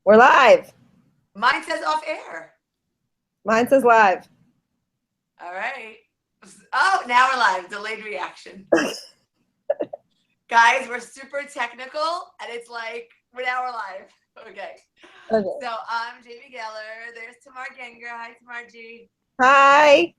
We're live. Mine says off air. Mine says live. All right. Oh, now we're live. Delayed reaction. Guys, we're super technical, and it's like, now we're live. Okay. So I'm Jamie Geller. There's Tamar Genger. Hi, Tamar G. Hi.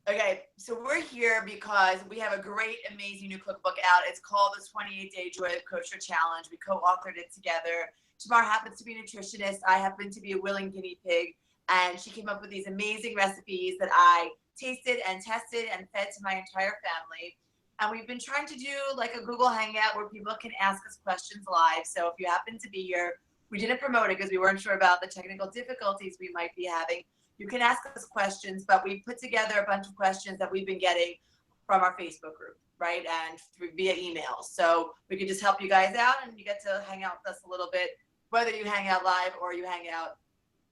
Okay, so we're here because we have a great, amazing new cookbook out. It's called the 28-Day Joy of Kosher Challenge. We co-authored it together. Tamar happens to be a nutritionist. I happen to be a willing guinea pig. And she came up with these amazing recipes that I tasted and tested and fed to my entire family. And we've been trying to do like a Google Hangout where people can ask us questions live. So if you happen to be here, we didn't promote it because we weren't sure about the technical difficulties we might be having. You can ask us questions, but we put together a bunch of questions that we've been getting from our Facebook group, right? And via email. So we can just help you guys out and you get to hang out with us a little bit, whether you hang out live or you hang out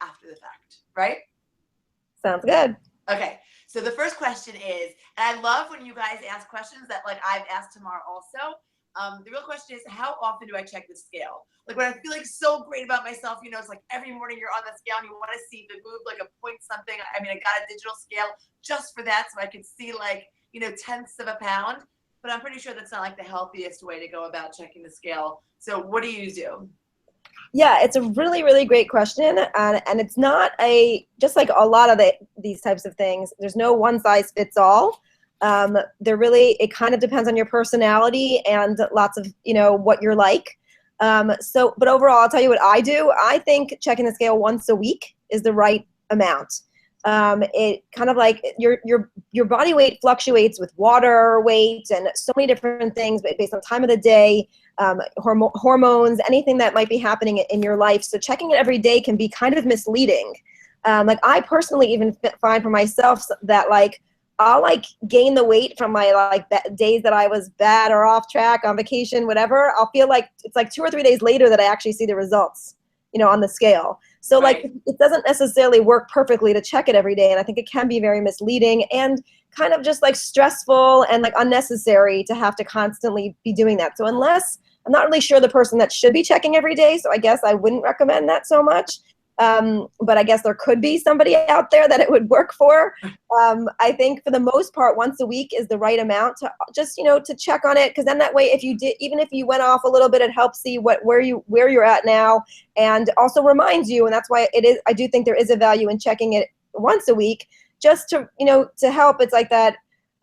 after the fact, right? Sounds good. Okay, so the first question is, and I love when you guys ask questions that like I've asked Tamar also. The real question is, how often do I check the scale? Like when I feel like so great about myself, you know, it's like every morning you're on the scale and you want to see the move like a point something. I mean, I got a digital scale just for that so I could see like, you know, tenths of a pound. But I'm pretty sure that's not like the healthiest way to go about checking the scale. So what do you do? Yeah, it's a really, really great question. And it's not just like a lot of these types of things, there's no one size fits all. It kind of depends on your personality and lots of, you know, what you're like. But overall, I'll tell you what I do. I think checking the scale once a week is the right amount. It kind of like your body weight fluctuates with water weight and so many different things based on time of the day, hormones, anything that might be happening in your life. So checking it every day can be kind of misleading. Like I personally even find for myself that like I'll like gain the weight from my like days that I was bad or off track on vacation, whatever. I'll feel like it's like 2 or 3 days later that I actually see the results, you know, on the scale. So Right. like it doesn't necessarily work perfectly to check it every day. And I think it can be very misleading and kind of just like stressful and like unnecessary to have to constantly be doing that. So unless I'm not really sure the person that should be checking every day, so I guess I wouldn't recommend that so much. But I guess there could be somebody out there that it would work for. I think for the most part, once a week is the right amount to just, you know, to check on it. Because then that way, if you did, even if you went off a little bit, it helps see where you're at now, and also reminds you. And that's why it is. I do think there is a value in checking it once a week, just to, you know, to help. It's like that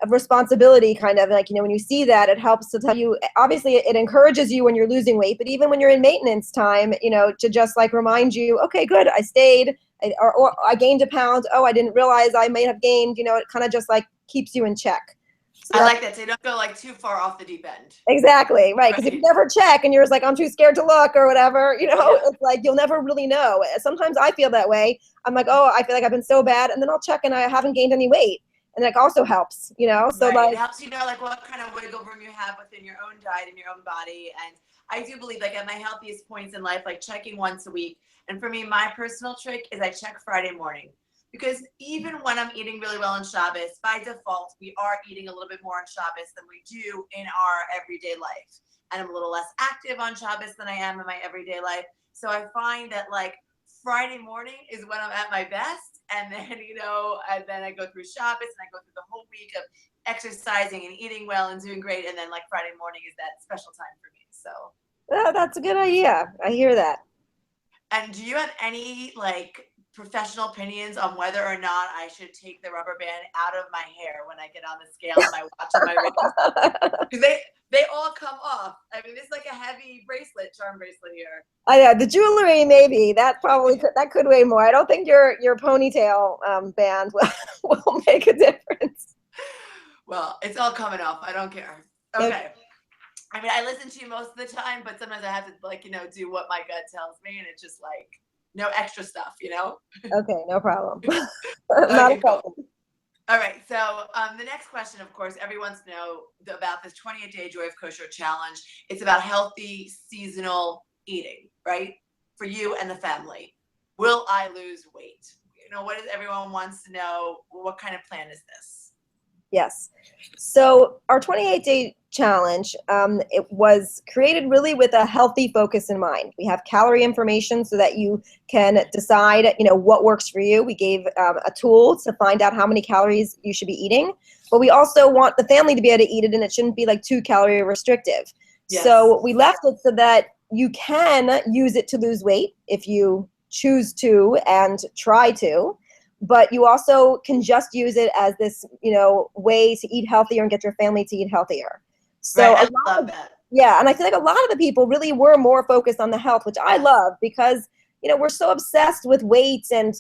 responsibility kind of like, you know, when you see that, it helps to tell you, obviously it encourages you when you're losing weight, but even when you're in maintenance time, you know, to just like remind you, okay, good, I stayed, or I gained a pound. Oh, I didn't realize I may have gained, you know, it kind of just like keeps you in check. So I like that. So you don't go like too far off the deep end. Exactly, right. Because if you never check and you're just like, I'm too scared to look or whatever, you know, Yeah. it's like you'll never really know. Sometimes I feel that way. I'm like, oh, I feel like I've been so bad. And then I'll check and I haven't gained any weight. And that also helps, you know? So Right. like, It helps you know like what kind of wiggle room you have within your own diet and your own body. And I do believe like at my healthiest points in life, like checking once a week. And for me, my personal trick is I check Friday morning. Because even when I'm eating really well on Shabbos, by default, we are eating a little bit more on Shabbos than we do in our everyday life. And I'm a little less active on Shabbos than I am in my everyday life. So I find that like Friday morning is when I'm at my best. And then, you know, and then I go through Shabbos and I go through the whole week of exercising and eating well and doing great. And then like Friday morning is that special time for me. So, oh, that's a good idea. I hear that. and do you have any like professional opinions on whether or not I should take the rubber band out of my hair when I get on the scale and my watch and my wrist? Because they all come off. I mean, this is like a heavy bracelet, charm bracelet here. The jewelry, maybe that probably could weigh more. I don't think your ponytail band will make a difference. Well, it's all coming off. I don't care. Okay. I mean, I listen to you most of the time, but sometimes I have to like, you know, do what my gut tells me, and it's just like no extra stuff, you know? Okay, no problem. Not Okay, a cool. problem. All right. So the next question, of course, everyone wants to know about this 28-Day Joy of Kosher Challenge. It's about healthy seasonal eating, right? For you and the family. Will I lose weight? You know, what is everyone wants to know? What kind of plan is this? Yes. So our 28-day challenge, it was created really with a healthy focus in mind. We have calorie information so that you can decide, what works for you. We gave a tool to find out how many calories you should be eating, but we also want the family to be able to eat it, and it shouldn't be like too calorie restrictive. Yes. So we left it so that you can use it to lose weight if you choose to and try to. But you also can just use it as this, way to eat healthier and get your family to eat healthier. So Right, I love that. yeah, and I feel like a lot of the people really were more focused on the health, which I love because, we're so obsessed with weight and,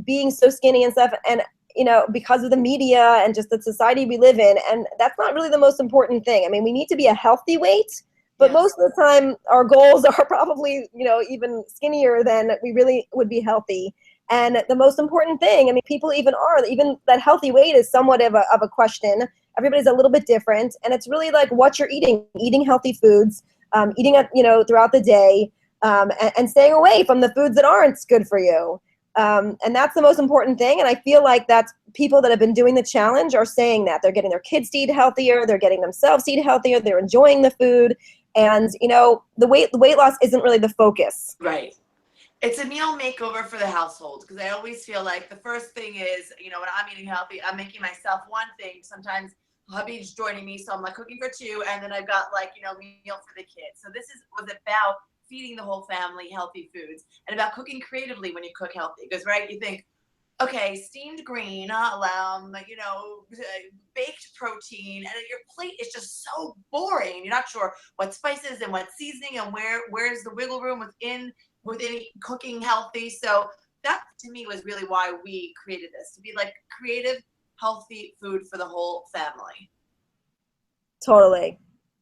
being so skinny and stuff, and, because of the media and just the society we live in. And that's not really the most important thing. I mean, we need to be a healthy weight, but most of the time our goals are probably, even skinnier than we really would be healthy. And the most important thing, I mean, people even that healthy weight is somewhat of a question. Everybody's a little bit different. And it's really like what you're eating healthy foods, eating it, throughout the day, and staying away from the foods that aren't good for you. And that's the most important thing. And I feel like that's people that have been doing the challenge are saying that they're getting their kids to eat healthier. They're getting themselves to eat healthier. They're enjoying the food. And, the weight loss isn't really the focus. Right. It's a meal makeover for the household, because I always feel like the first thing is, when I'm eating healthy, I'm making myself one thing. Sometimes hubby's joining me, so I'm like cooking for two, and then I've got meal for the kids. So this was about feeding the whole family healthy foods and about cooking creatively when you cook healthy. Because you think, okay, steamed green, baked protein, and your plate is just so boring. You're not sure what spices and what seasoning and where's the wiggle room within cooking healthy. So that to me was really why we created this, to be like creative, healthy food for the whole family. Totally.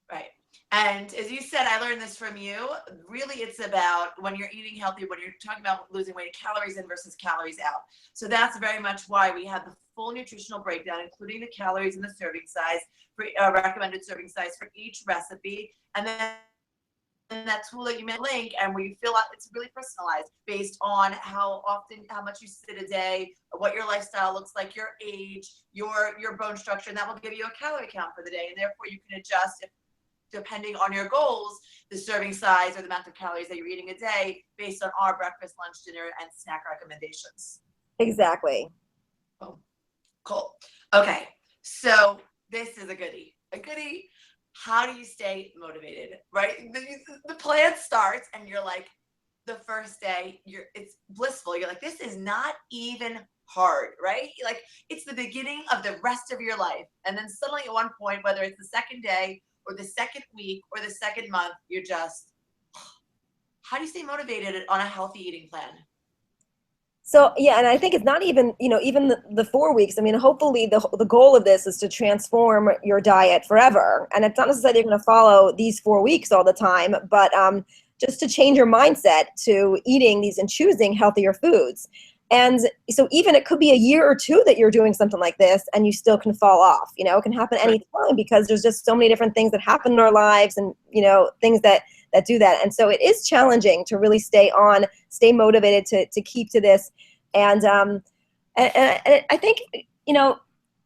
Right. And as you said, I learned this from you. Really, it's about when you're eating healthy, when you're talking about losing weight, calories in versus calories out. So that's very much why we have the full nutritional breakdown, including the calories and the serving size, for recommended serving size for each recipe. And then that tool that you meant link, and where you fill out, it's really personalized based on how much you sit a day, what your lifestyle looks like, your age, your bone structure, and that will give you a calorie count for the day. And therefore you can adjust, depending on your goals, the serving size or the amount of calories that you're eating a day based on our breakfast, lunch, dinner, and snack recommendations. Exactly. Oh, cool. Okay, so this is a goodie. How do you stay motivated, right? The plan starts and you're like, the first day, it's blissful. You're like, this is not even hard, right? Like, it's the beginning of the rest of your life. And then suddenly at one point, whether it's the second day or the second week or the second month, you're just, how do you stay motivated on a healthy eating plan? So yeah, and I think it's not even, even the 4 weeks. I mean, hopefully the goal of this is to transform your diet forever. And it's not necessarily you're going to follow these 4 weeks all the time, but just to change your mindset to eating these and choosing healthier foods. And so even it could be a year or two that you're doing something like this and you still can fall off. It can happen anytime because there's just so many different things that happen in our lives and, things that do that. And so it is challenging to really stay motivated to keep to this. And I think,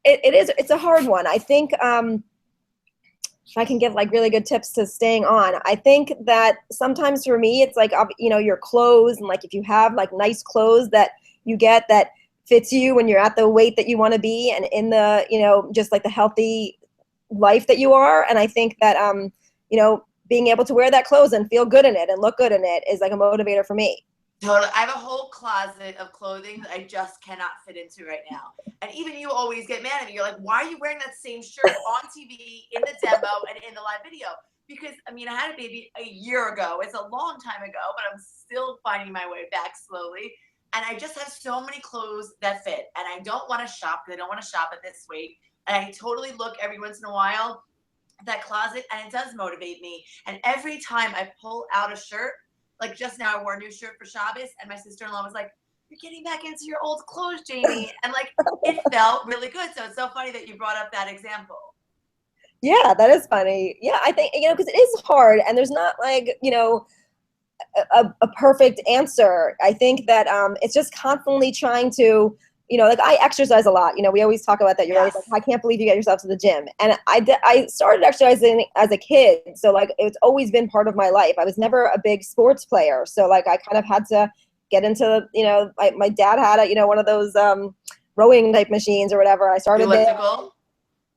it's a hard one. I think if I can give like really good tips to staying on, I think that sometimes for me, it's like, your clothes, and like if you have like nice clothes that you get that fits you when you're at the weight that you want to be and in the, just like the healthy life that you are. And I think that, being able to wear that clothes and feel good in it and look good in it is like a motivator for me. Totally. I have a whole closet of clothing that I just cannot fit into right now. And even you always get mad at me. You're like, why are you wearing that same shirt on TV, in the demo, and in the live video? Because, I had a baby a year ago. It's a long time ago, but I'm still finding my way back slowly. And I just have so many clothes that fit. And I don't want to shop because I don't want to shop at this weight. And I totally look every once in a while at that closet, and it does motivate me. And every time I pull out a shirt, like just now I wore a new shirt for Shabbos, and my sister-in-law was like, you're getting back into your old clothes, Jamie. And like, it felt really good. So it's so funny that you brought up that example. Yeah, that is funny. Yeah, I think, because it is hard and there's not like, a perfect answer. I think that it's just constantly trying to, like I exercise a lot. We always talk about that. You're always Yes. like, I can't believe you get yourself to the gym. And I started exercising as a kid. So like, it's always been part of my life. I was never a big sports player. So like, I kind of had to get into, my dad had one of those rowing type machines or whatever. I started Elliptical?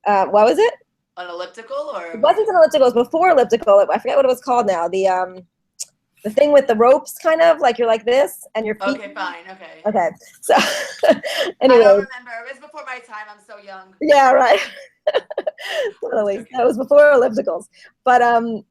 there. What was it? An elliptical or? It wasn't an elliptical. It was before elliptical. I forget what it was called now. The thing with the ropes, kind of like you're like this and your feet. Okay, fine. Okay. Okay. So I anyway. don't remember. It was before my time. I'm so young. Yeah, right. Totally. Okay. That was before ellipticals. But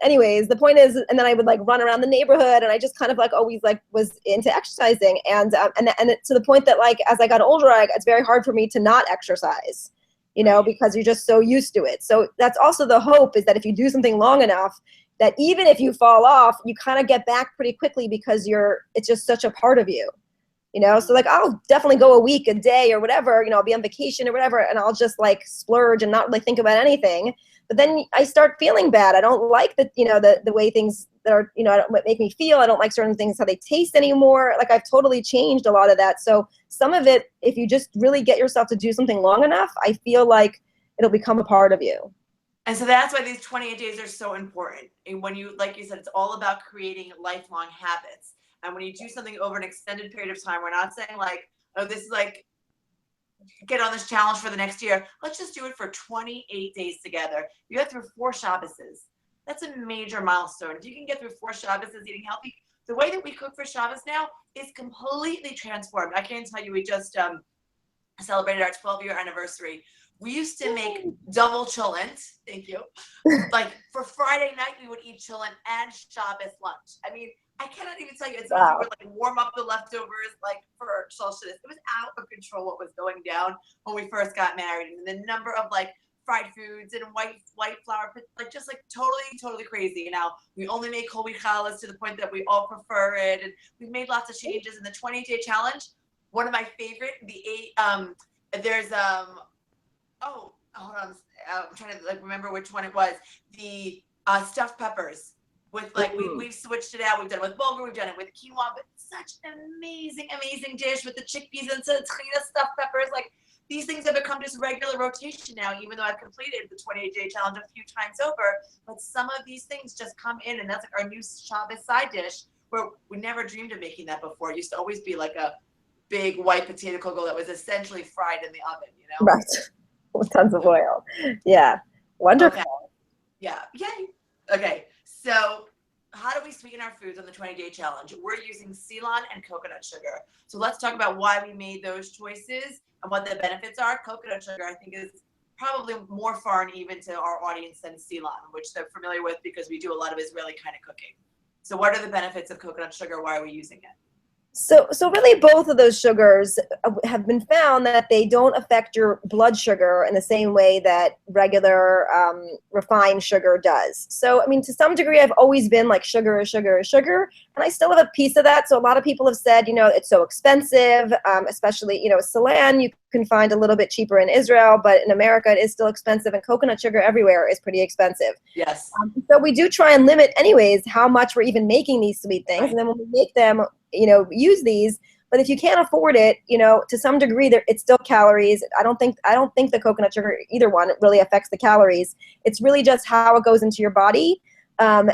anyways, the point is, and then I would like run around the neighborhood, and I just kind of like always like was into exercising, and to the point that like as I got older, it's very hard for me to not exercise, because you're just so used to it. So that's also the hope, is that if you do something long enough, that even if you fall off, you kind of get back pretty quickly, because it's just such a part of you. So like I'll definitely go a week, a day or whatever, I'll be on vacation or whatever, and I'll just like splurge and not really think about anything. But then I start feeling bad. I don't like the way things that are, don't make me feel. I don't like certain things, how they taste anymore. Like I've totally changed a lot of that. So some of it, if you just really get yourself to do something long enough, I feel like it'll become a part of you. And so that's why these 28 days are so important. And when you, like you said, it's all about creating lifelong habits. And when you do something over an extended period of time, we're not saying like, oh, this is like, get on this challenge for the next year. Let's just do it for 28 days together. You get through 4 Shabbases. That's a major milestone. If you can get through 4 Shabbases eating healthy, the way that we cook for Shabbos now is completely transformed. I can't tell you, we just celebrated our 12-year anniversary. We used to make double cholent. Thank you. Like for Friday night, we would eat cholent and Shabbos lunch. I mean, I cannot even tell you. As soon as we would like warm up the leftovers, like for Shalshidus, it was out of control what was going down when we first got married, and the number of like fried foods and white flour, like just like totally crazy. Now we only make whole wheat challahs to the point that we all prefer it, and we've made lots of changes. In the 28-day challenge, one of my favorite, there's oh, hold on, I'm trying to like remember which one it was. The stuffed peppers. With like we've switched it out. We've done it with bulgur, we've done it with quinoa, but such an amazing dish with the chickpeas and tahina stuffed peppers. Like these things have become just regular rotation now, even though I've completed the 28-day challenge a few times over. But some of these things just come in, and that's like our new Shabbos side dish, where we never dreamed of making that before. It used to always be like a big white potato kugel that was essentially fried in the oven, Right. With tons of oil. Yeah. Wonderful. Okay. Yeah. Yay. Okay. So how do we sweeten our foods on the 20-day challenge? We're using Ceylon and coconut sugar. So let's talk about why we made those choices and what the benefits are. Coconut sugar, I think, is probably more foreign even to our audience than Ceylon, which they're familiar with because we do a lot of Israeli kind of cooking. So what are the benefits of coconut sugar? Why are we using it? So really both of those sugars have been found that they don't affect your blood sugar in the same way that regular refined sugar does. So, I mean, to some degree, I've always been like sugar is sugar is sugar, and I still have a piece of that. So a lot of people have said, it's so expensive, especially, Ceylon you can find a little bit cheaper in Israel, but in America it is still expensive, and coconut sugar everywhere is pretty expensive. Yes. So we do try and limit anyways how much we're even making these sweet things. Right. And then when we make them, use these. But if you can't afford it, to some degree, it's still calories. I don't think the coconut sugar, either one, it really affects the calories. It's really just how it goes into your body, and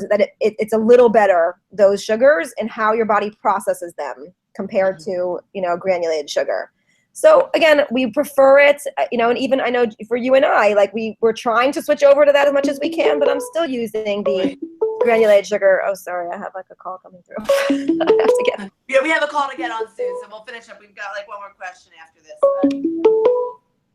that it's a little better, those sugars, and how your body processes them compared to granulated sugar. So again, we prefer it, and even I know for you and I, like we're trying to switch over to that as much as we can, but I'm still using the granulated sugar. Oh, sorry, I have like a call coming through. I have to get. Yeah, we have a call to get on soon, so we'll finish up. We've got like one more question after this.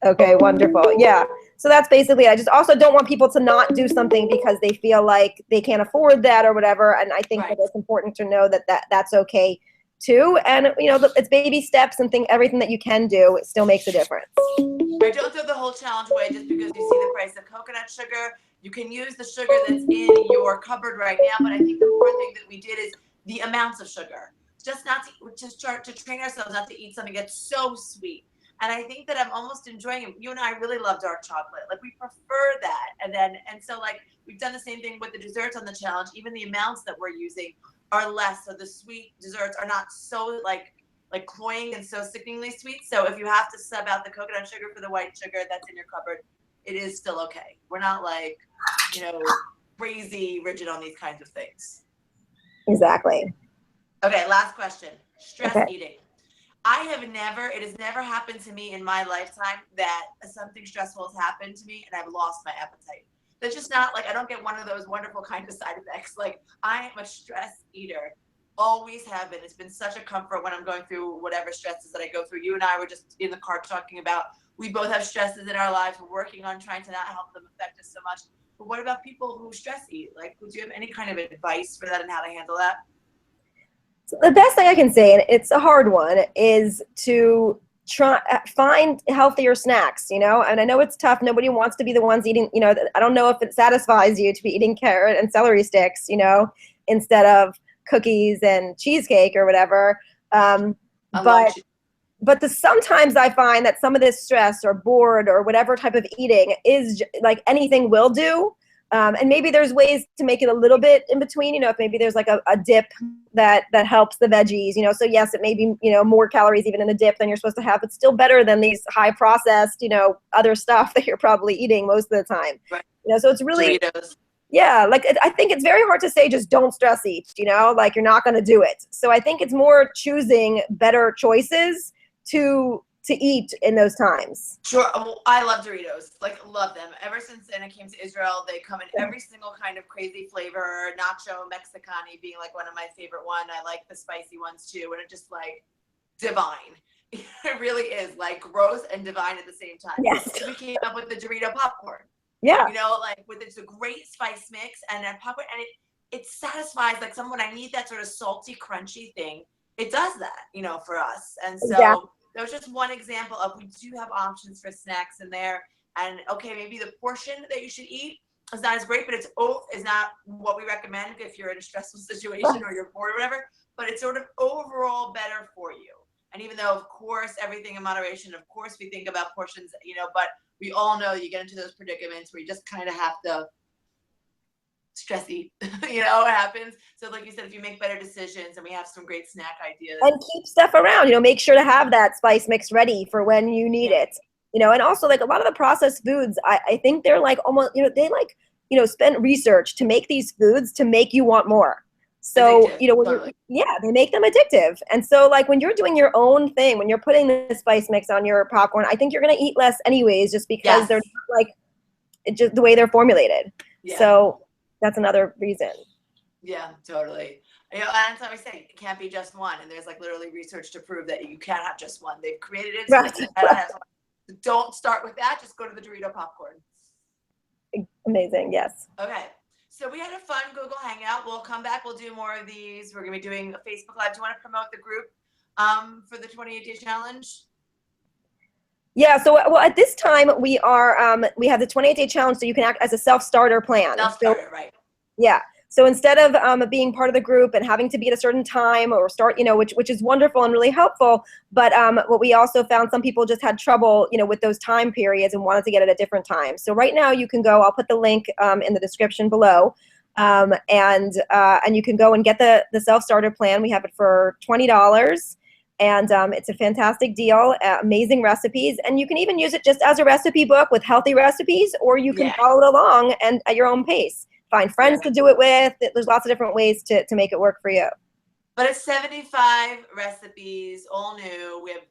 Okay, wonderful. Yeah. So that's basically, I just also don't want people to not do something because they feel like they can't afford that or whatever. And I think that it's important to know that's okay too. And it's baby steps and everything that you can do, it still makes a difference. Right, don't throw the whole challenge away just because you see the price of coconut sugar. You can use the sugar that's in your cupboard right now, but I think the important thing that we did is the amounts of sugar. Just start to train ourselves not to eat something that's so sweet. And I think that I'm almost enjoying it. You and I really love dark chocolate. Like we prefer that. And so like we've done the same thing with the desserts on the challenge. Even the amounts that we're using are less. So the sweet desserts are not so like like cloying and so sickeningly sweet. So if you have to sub out the coconut sugar for the white sugar that's in your cupboard, it is still okay. We're not like, you know, crazy rigid on these kinds of things. Exactly. Okay, last question. Stress Okay. eating. It has never happened to me in my lifetime that something stressful has happened to me and I've lost my appetite. That's just not like, I don't get one of those wonderful kind of side effects. Like, I am a stress eater. Always have been. It's been such a comfort when I'm going through whatever stresses that I go through. You and I were just in the car talking about, we both have stresses in our lives. We're working on trying to not help them affect us so much. But what about people who stress eat? Like, do you have any kind of advice for that and how to handle that? So the best thing I can say, and it's a hard one, is to try find healthier snacks, you know. And I know it's tough. Nobody wants to be the ones eating, you know. I don't know if it satisfies you to be eating carrot and celery sticks, you know, instead of cookies and cheesecake or whatever. But sometimes I find that some of this stress or bored or whatever type of eating is like anything will do. And maybe there's ways to make it a little bit in between, you know, if maybe there's like a dip that helps the veggies, you know, so yes, it may be, you know, more calories even in a dip than you're supposed to have, but still better than these high processed, you know, other stuff that you're probably eating most of the time. Right. You know, so it's really, Doritos. yeah, like I think it's very hard to say just don't stress eat, you know, like you're not going to do it. So I think it's more choosing better choices to eat in those times. Sure. Well, I love Doritos. Like, love them. Ever since Anna came to Israel, they come in every single kind of crazy flavor. Nacho Mexicani being like one of my favorite one. I like the spicy ones too. And it's just like divine. It really is like gross and divine at the same time. Yes. We came up with the Dorito popcorn. Yeah. You know, like with it's a great spice mix and then popcorn, and it satisfies like someone. I need that sort of salty, crunchy thing. It does that, you know, for us. And so Exactly. that was just one example of we do have options for snacks in there. And okay, maybe the portion that you should eat is not as great, but it's not what we recommend if you're in a stressful situation or you're bored or whatever. But it's sort of overall better for you. And even though, of course, everything in moderation, of course, we think about portions, you know, but we all know you get into those predicaments where you just kind of have to stress eat, you know, it happens. So like you said, if you make better decisions, and we have some great snack ideas. And keep stuff around, you know, make sure to have that spice mix ready for when you need it, you know. And also like a lot of the processed foods, I think they're like almost, you know, they like, you know, spend research to make these foods to make you want more. So, Addictive, you know, when totally. they make them addictive. And so like when you're doing your own thing, when you're putting the spice mix on your popcorn, I think you're going to eat less anyways, just because they're not like just the way they're formulated. Yeah. So that's another reason. Yeah, totally. You know, and that's how we say it can't be just one. And there's like literally research to prove that you can't have just one. They've created it. So that you gotta have one. Don't start with that. Just go to the Dorito popcorn. Amazing. Yes. Okay. So we had a fun Google Hangout. We'll come back. We'll do more of these. We're going to be doing a Facebook Live. Do you want to promote the group for the 28-day challenge? Yeah. So, well, at this time we are, we have the 28-day challenge, so you can act as a self-starter plan. Self-starter, right. Yeah. So instead of being part of the group and having to be at a certain time or start, you know, which is wonderful and really helpful, but what we also found, some people just had trouble, you know, with those time periods and wanted to get it at different times. So right now you can go, I'll put the link in the description below, and you can go and get the self-starter plan. We have it for $20. And it's a fantastic deal, amazing recipes. And you can even use it just as a recipe book with healthy recipes, or you can follow it along and at your own pace. Find friends to do it with. There's lots of different ways to make it work for you. But it's 75 recipes, all new. We have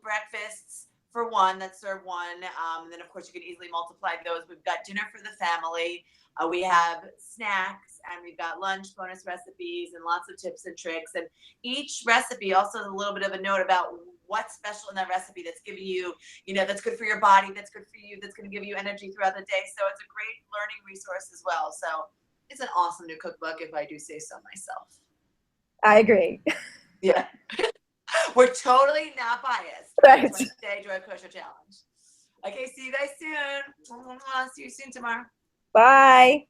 breakfasts for one that serve one. And then, of course, you can easily multiply those. We've got dinner for the family. We have snacks, and we've got lunch bonus recipes and lots of tips and tricks. And each recipe also has a little bit of a note about what's special in that recipe that's giving you, you know, that's good for your body, that's good for you, that's going to give you energy throughout the day. So it's a great learning resource as well. So it's an awesome new cookbook, if I do say so myself. I agree. Yeah. We're totally not biased. Right. Day Joy Kosher Challenge. Okay, see you guys soon. See you soon tomorrow. Bye.